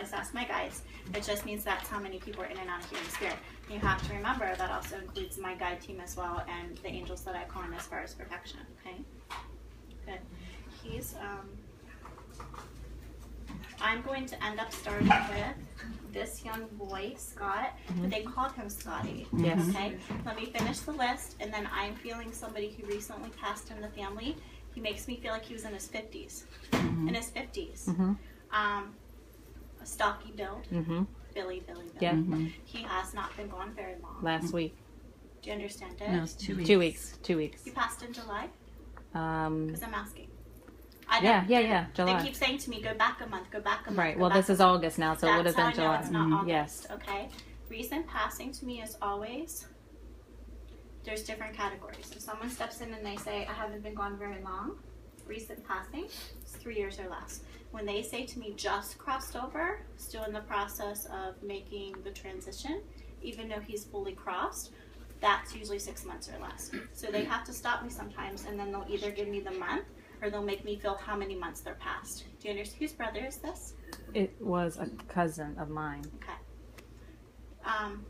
always ask my guides. It just means that's how many people are in and out of human spirit. You have to remember that also includes my guide team as well and the angels that I call in as far as protection. Okay, good. He's I'm going to end up starting with this young boy, Scott, but they called him Scotty. Yes. Okay, let me finish the list, and then I'm feeling somebody who recently passed in the family. He makes me feel like he was in his 50s. In his 50s. A stocky build. Billy. Yeah. He has not been gone very long. Last week. Do you understand it? No, it's 2 weeks. 2 weeks. 2 weeks. He passed in July? Um, Because I'm asking. yeah, July. They keep saying to me, go back a month, go back a month. Right. go Well, back this is a month. August now, so it would have been That's how I know July. it's not August, Yes. okay? Recent passing to me is always, there's different categories. If someone steps in and they say, I haven't been gone very long, recent passing, it's 3 years or less. When they say to me, just crossed over, still in the process of making the transition, even though he's fully crossed, that's usually 6 months or less. So they have to stop me sometimes, and then they'll either give me the month, or they'll make me feel how many months they're past. Do you understand? Whose brother is this? It was a cousin of mine. Okay.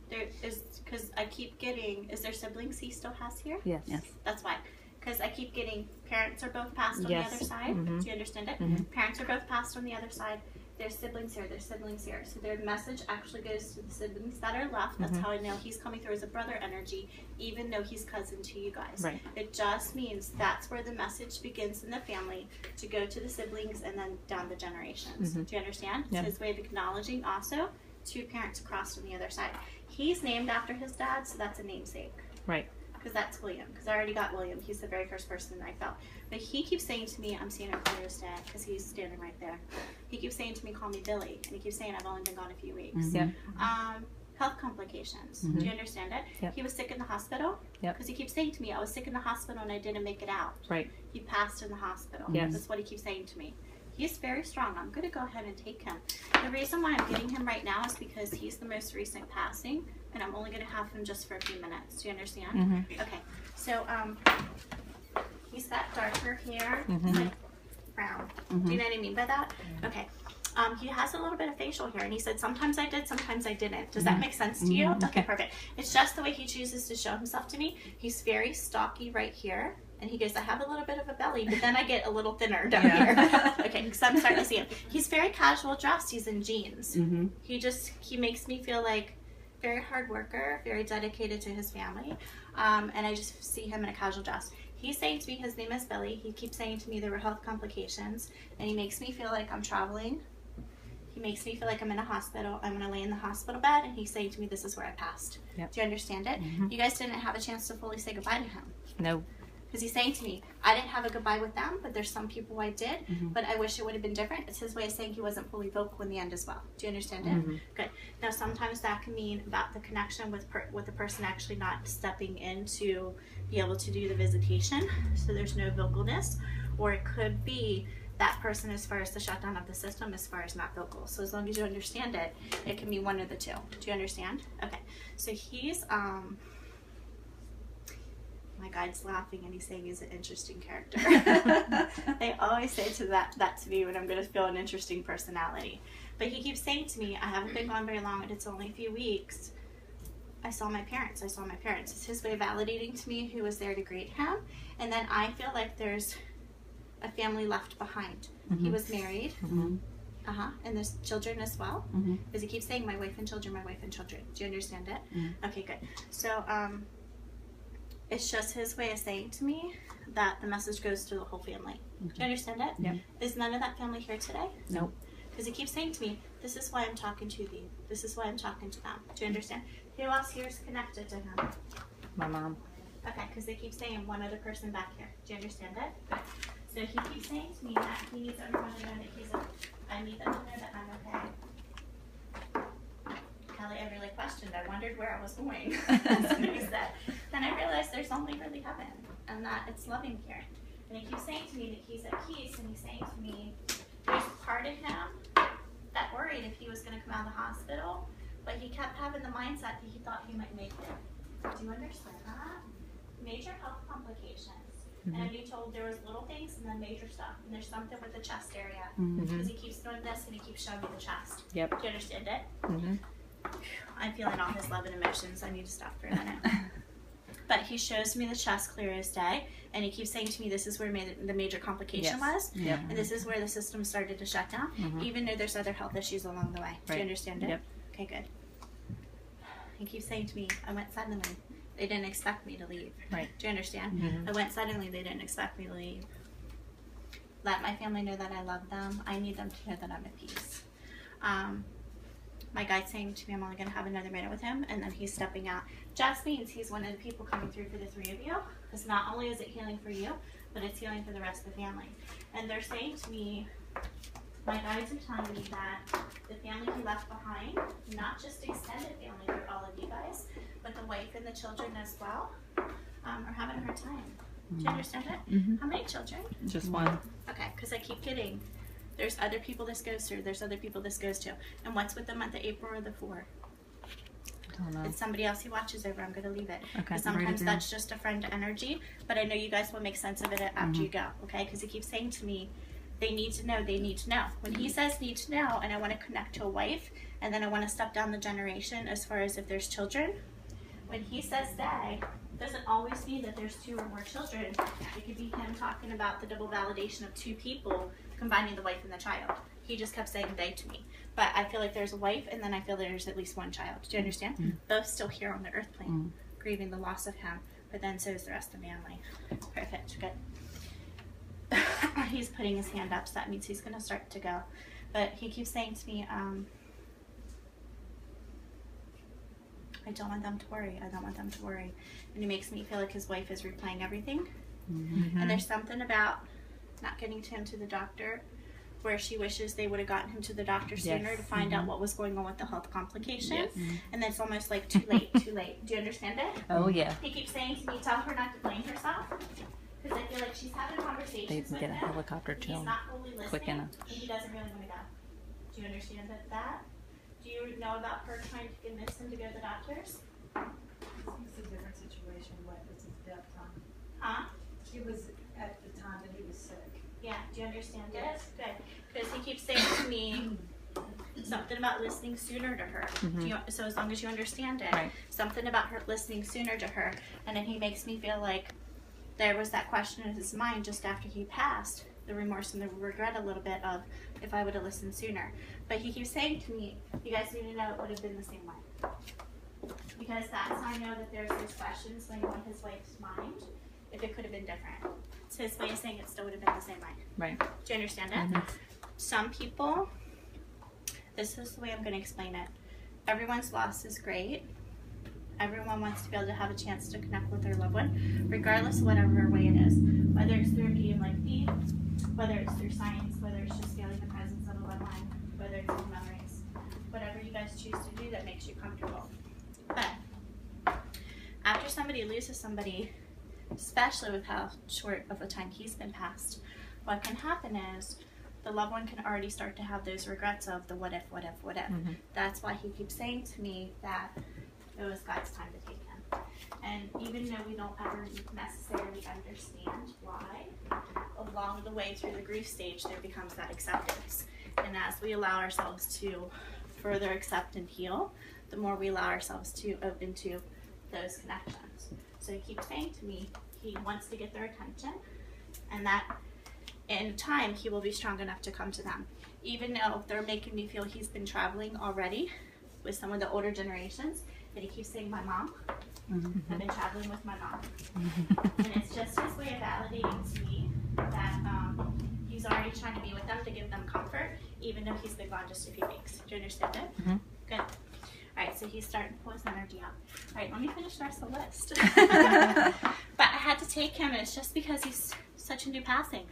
There is, because I keep getting, is there siblings he still has here? Yes. Yes. That's why. Because I keep getting, parents are both passed on Yes. the other side. Mhm. Do you understand it? Parents are both passed on the other side. There's siblings here, there's siblings here. So their message actually goes to the siblings that are left. That's how I know he's coming through as a brother energy, even though he's cousin to you guys. Right. It just means that's where the message begins in the family to go to the siblings and then down the generations. Do you understand? Yeah. It's his way of acknowledging also two parents crossed on the other side. He's named after his dad, so that's a namesake. Right. Because that's William. Because I already got William. He's the very first person I felt. But he keeps saying to me, I'm seeing him clear as day, because he's standing right there. He keeps saying to me, call me Billy. And he keeps saying, I've only been gone a few weeks. Yeah. Health complications. Do you understand it? Yep. He was sick in the hospital. Yep. Because he keeps saying to me, I was sick in the hospital and I didn't make it out. Right. He passed in the hospital. Yes. That's what he keeps saying to me. He's very strong. I'm going to go ahead and take him. The reason why I'm getting him right now is because he's the most recent passing, and I'm only going to have him just for a few minutes. Do you understand? Okay. So, he's got darker hair, like brown. Do you know what I mean by that? Okay. He has a little bit of facial hair, and he said, sometimes I did, sometimes I didn't. Does that make sense to you? Okay, perfect. It's just the way he chooses to show himself to me. He's very stocky right here. And he goes, I have a little bit of a belly, but then I get a little thinner down here. Okay, because I'm starting to see him. He's very casual dressed. He's in jeans. He makes me feel like very hard worker, very dedicated to his family. And I just see him in a casual dress. He's saying to me, his name is Billy. He keeps saying to me there were health complications. And he makes me feel like I'm traveling. He makes me feel like I'm in a hospital. I'm going to lay in the hospital bed. And he's saying to me, this is where I passed. Yep. Do you understand it? You guys didn't have a chance to fully say goodbye to him. No. Because he's saying to me, I didn't have a goodbye with them, but there's some people I did, but I wish it would have been different. It's his way of saying he wasn't fully vocal in the end as well. Do you understand it? Good. Now, sometimes that can mean about the connection with the person actually not stepping in to be able to do the visitation, so there's no vocalness, or it could be that person as far as the shutdown of the system as far as not vocal. So as long as you understand it, it can be one of the two. Do you understand? Okay. So he's, my guide's laughing and he's saying he's an interesting character. They always say that to me when I'm going to feel an interesting personality. But he keeps saying to me, I haven't been gone very long and it's only a few weeks. I saw my parents. It's his way of validating to me who was there to greet him. And then I feel like there's a family left behind. He was married. And there's children as well. Because he keeps saying my wife and children, my wife and children. Do you understand it? Okay, good. So, it's just his way of saying to me that the message goes to the whole family. Do you understand it? Yep. Is none of that family here today? Nope. Because he keeps saying to me, this is why I'm talking to thee. This is why I'm talking to them. Do you understand? Who else here is connected to him? My mom. Okay, because they keep saying one other person back here. Do you understand it? Good. So he keeps saying to me that he needs everyone to know that he's okay. I need them to know that I'm okay. Kelly, I really questioned. I wondered where I was going. That's what he said. Then I realized there's only really heaven, and that it's loving here. And he keeps saying to me that he's at peace, and he's saying to me there's part of him that worried if he was going to come out of the hospital, but he kept having the mindset that he thought he might make it. Do you understand that? Major health complications. And I'm being told there was little things and then major stuff. And there's something with the chest area. Mm-hmm. Because he keeps doing this and he keeps showing me the chest. Yep. Do you understand it? Mm-hmm. I'm feeling all his love and emotions. I need to stop for a minute. But he shows me the chest clear as day, and he keeps saying to me, this is where the major complication was, Yep. and this is where the system started to shut down, even though there's other health issues along the way. Do you understand it? Yep. Okay, good. He keeps saying to me, I went suddenly. They didn't expect me to leave. Right. Do you understand? Mm-hmm. I went suddenly. They didn't expect me to leave. Let my family know that I love them. I need them to know that I'm at peace. My guy's saying to me, I'm only going to have another minute with him, and then he's stepping out. Just means he's one of the people coming through for the three of you, because not only is it healing for you, but it's healing for the rest of the family. And they're saying to me, my guides are telling me that the family he left behind, not just extended family for all of you guys, but the wife and the children as well, are having a hard time. Do you understand it? Mm-hmm. How many children? Just one. Okay, because I keep getting, there's other people this goes through, there's other people this goes to. And what's with the month of April or the 4? Don't know. It's somebody else he watches over. I'm going to leave it. Okay. 'Cause sometimes that's just a friend energy, but I know you guys will make sense of it after you go, okay? Because he keeps saying to me, they need to know, they need to know. When he says need to know, and I want to connect to a wife, and then I want to step down the generation as far as if there's children, when he says they, doesn't always mean that there's 2 or more children. It could be him talking about the double validation of 2 people combining the wife and the child. He just kept saying they to me. But I feel like there's a wife, and then I feel there's at least 1 child. Do you understand? Both still here on the earth plane, grieving the loss of him, but then so is the rest of the family. Perfect, good. He's putting his hand up, so that means he's going to start to go. But he keeps saying to me, I don't want them to worry. I don't want them to worry. And he makes me feel like his wife is replaying everything. And there's something about not getting him to the doctor where she wishes they would have gotten him to the doctor sooner to find out what was going on with the health complications. And it's almost like too late, too late. Do you understand it? Oh, yeah. He keeps saying to me, tell her not to blame herself. Because I feel like she's having conversations They with can get a him. helicopter to He's him not fully listening, quick enough. and he doesn't really want to go. Do you understand that? Do you know about her trying to convince him to go to the doctors? It's a different situation. What was his death time? Huh? He was at the time that he was sick. Yeah, do you understand Yes. it? Good. Because he keeps saying to me something about listening sooner to her. Do you, so as long as you understand it, Right. something about her listening sooner to her. And then he makes me feel like there was that question in his mind just after he passed, the remorse and the regret a little bit of if I would have listened sooner. But he keeps saying to me, you guys need to know it would have been the same way. Because that's how I know that there's those questions laying on his wife's mind, if it could have been different. It's his way of saying it still would have been the same way. Right. Do you understand it? Some people, this is the way I'm going to explain it. Everyone's loss is great. Everyone wants to be able to have a chance to connect with their loved one, regardless of whatever way it is. Whether it's through a medium like me, whether it's through science, whether it's just feeling the presence of a loved one, whether it's through memories. Whatever you guys choose to do that makes you comfortable. But after somebody loses somebody, especially with how short of a time he's been passed, what can happen is the loved one can already start to have those regrets of the what if, what if, what if. That's why he keeps saying to me that it was God's time to take him. And even though we don't ever necessarily understand why, along the way through the grief stage, there becomes that acceptance. And as we allow ourselves to further accept and heal, the more we allow ourselves to open to those connections. So he keeps saying to me, he wants to get their attention, and that in time he will be strong enough to come to them. Even though they're making me feel he's been traveling already with some of the older generations, and he keeps saying, my mom, I've been traveling with my mom. And it's just his way of validating to me that he's already trying to be with them to give them comfort, even though he's been gone just a few weeks. Do you understand it? Good. All right, so he's starting to pull his energy out. All right, let me finish the rest of the list. But I had to take him, and it's just because he's such a new passing.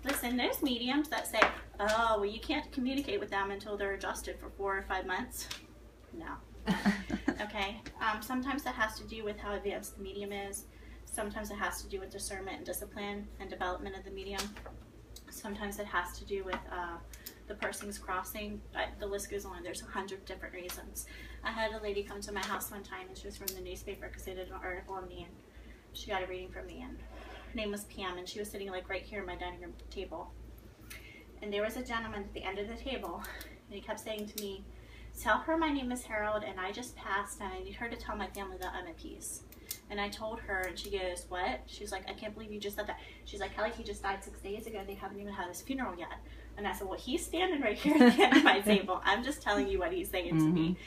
Listen, there's mediums that say, oh, well, you can't communicate with them until they're adjusted for 4 or 5 months. No. Okay. Sometimes that has to do with how advanced the medium is. Sometimes it has to do with discernment and discipline and development of the medium. Sometimes it has to do with the person's crossing. The list goes on. There's 100 different reasons. I had a lady come to my house one time, and she was from the newspaper because they did an article on me, and she got a reading from me, and Her name was Pam, and she was sitting like right here at my dining room table. And there was a gentleman at the end of the table, and he kept saying to me, "Tell her my name is Harold, and I just passed, and I need her to tell my family that I'm at peace." And I told her, and she goes, "What?" She's like, "I can't believe you just said that." She's like, "Kelly, he just died 6 days ago. They haven't even had his funeral yet." And I said, "Well, he's standing right here at the end of my table. I'm just telling you what he's saying to me."